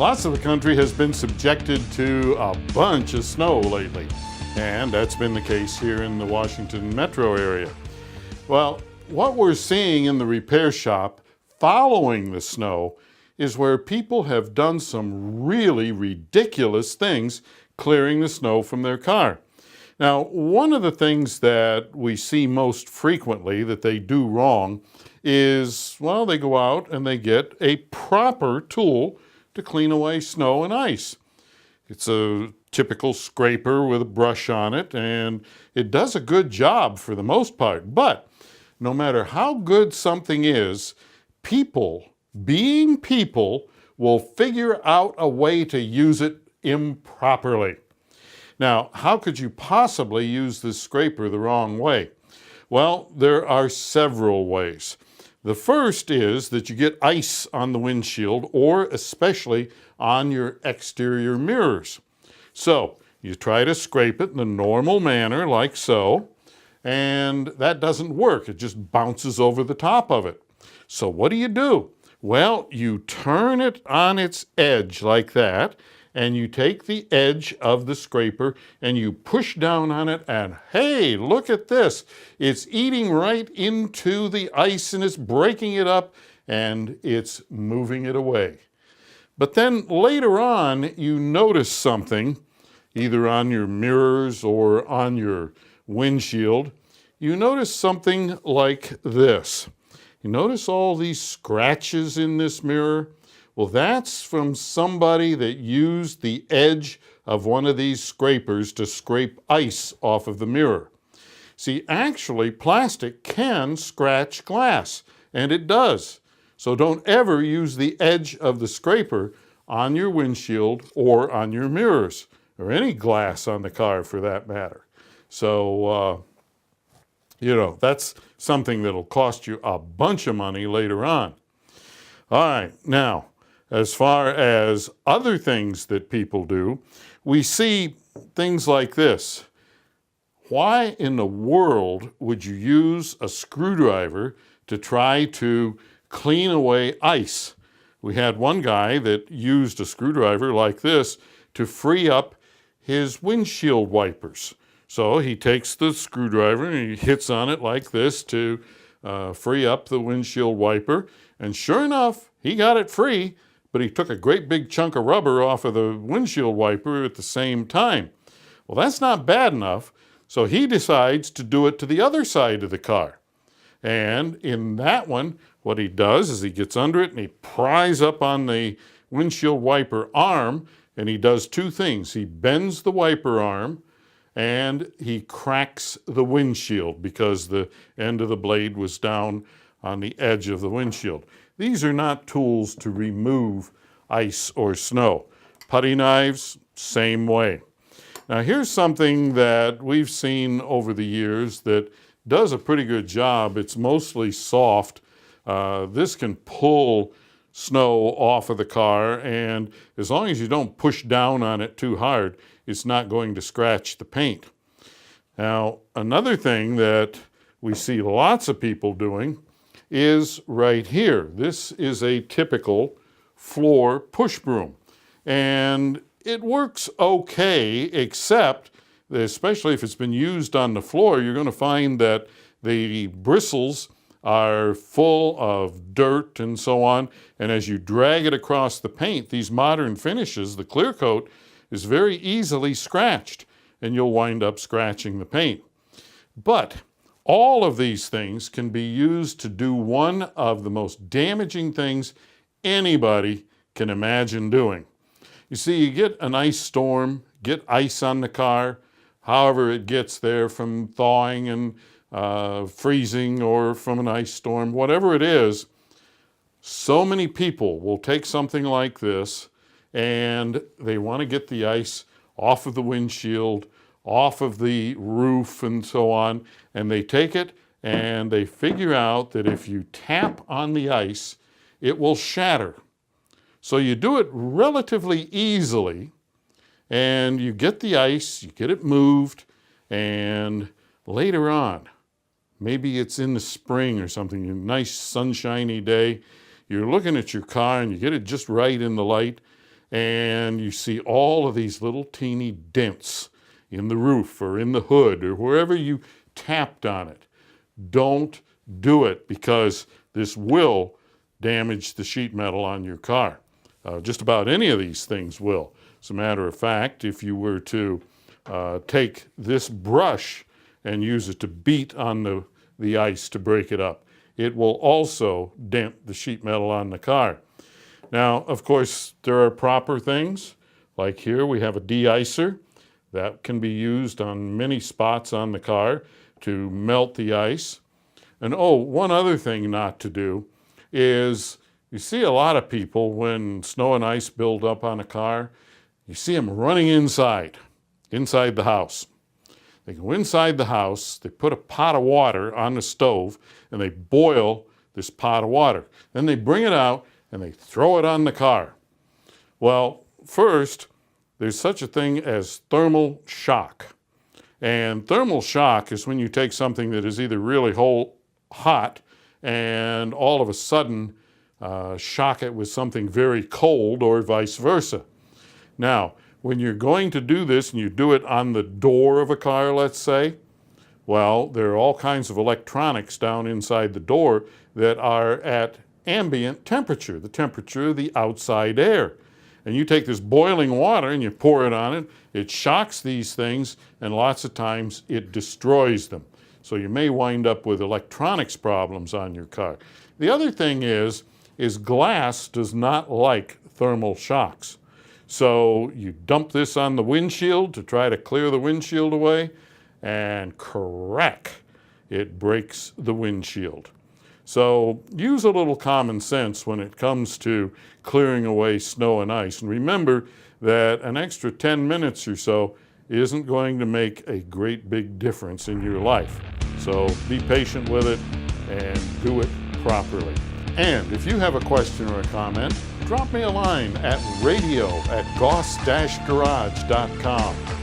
Lots of the country has been subjected to a bunch of snow lately, and that's been the case here in the Washington metro area. Well, what we're seeing in the repair shop following the snow is where people have done some really ridiculous things clearing the snow from their car. Now, one of the things that we see most frequently that they do wrong is, well, they go out and they get a proper tool to clean away snow and ice. It's a typical scraper with a brush on it, and it does a good job for the most part. But no matter how good something is, people, being people, will figure out a way to use it improperly. Now, how could you possibly use this scraper the wrong way? Well, there are several ways. The first is that you get ice on the windshield, or especially on your exterior mirrors. So you try to scrape it in the normal manner, like so, and that doesn't work. It just bounces over the top of it. So what do? Well, you turn it on its edge like that, and you take the edge of the scraper and you push down on it, and hey, look at this. It's eating right into the ice and it's breaking it up and it's moving it away. But then later on, you notice something, either on your mirrors or on your windshield. You notice something like this. You notice all these scratches in this mirror? Well, that's from somebody that used the edge of one of these scrapers to scrape ice off of the mirror. See, actually, plastic can scratch glass, and it does. So don't ever use the edge of the scraper on your windshield or on your mirrors, or any glass on the car for that matter. So, that's something that'll cost you a bunch of money later on. All right, now, as far as other things that people do, we see things like this. Why in the world would you use a screwdriver to try to clean away ice? We had one guy that used a screwdriver like this to free up his windshield wipers. So he takes the screwdriver and he hits on it like this to free up the windshield wiper. And sure enough, he got it free, but he took a great big chunk of rubber off of the windshield wiper at the same time. Well, that's not bad enough, so he decides to do it to the other side of the car. And in that one, what he does is he gets under it and he pries up on the windshield wiper arm, and he does two things. He bends the wiper arm, and he cracks the windshield because the end of the blade was down on the edge of the windshield. These are not tools to remove ice or snow. Putty knives, same way. Now here's something that we've seen over the years that does a pretty good job. It's mostly soft. This can pull snow off of the car, and as long as you don't push down on it too hard, it's not going to scratch the paint. Now, another thing that we see lots of people doing is right here. This is a typical floor push broom, and it works okay, except that especially if it's been used on the floor, you're going to find that the bristles are full of dirt and so on, and as you drag it across the paint, these modern finishes, the clear coat, is very easily scratched, and you'll wind up scratching the paint. But all of these things can be used to do one of the most damaging things anybody can imagine doing. You see, you get an ice storm, get ice on the car, however it gets there from thawing and freezing or from an ice storm, whatever it is, so many people will take something like this and they want to get the ice off of the windshield, off of the roof and so on, and they take it and they figure out that if you tap on the ice, it will shatter. So you do it relatively easily, and you get the ice, you get it moved, and later on, maybe it's in the spring or something, a nice sunshiny day, you're looking at your car and you get it just right in the light, and you see all of these little teeny dents in the roof or in the hood or wherever you tapped on it. Don't do it, because this will damage the sheet metal on your car. Just about any of these things will. As a matter of fact, if you were to take this brush and use it to beat on the ice to break it up, it will also dent the sheet metal on the car. Now, of course, there are proper things. Like here, we have a de-icer that can be used on many spots on the car to melt the ice. And oh, one other thing not to do is, you see a lot of people when snow and ice build up on a car, you see them running inside the house. They go inside the house, they put a pot of water on the stove, and they boil this pot of water. Then they bring it out and they throw it on the car. Well, first, there's such a thing as thermal shock. And thermal shock is when you take something that is either really hot and all of a sudden shock it with something very cold, or vice versa. Now, when you're going to do this and you do it on the door of a car, let's say, well, there are all kinds of electronics down inside the door that are at ambient temperature, the temperature of the outside air. And you take this boiling water and you pour it on it, it shocks these things, and lots of times it destroys them. So you may wind up with electronics problems on your car. The other thing is glass does not like thermal shocks. So you dump this on the windshield to try to clear the windshield away, and crack, it breaks the windshield. So use a little common sense when it comes to clearing away snow and ice. And remember that an extra 10 minutes or so isn't going to make a great big difference in your life. So be patient with it and do it properly. And if you have a question or a comment, drop me a line at radio@goss-garage.com.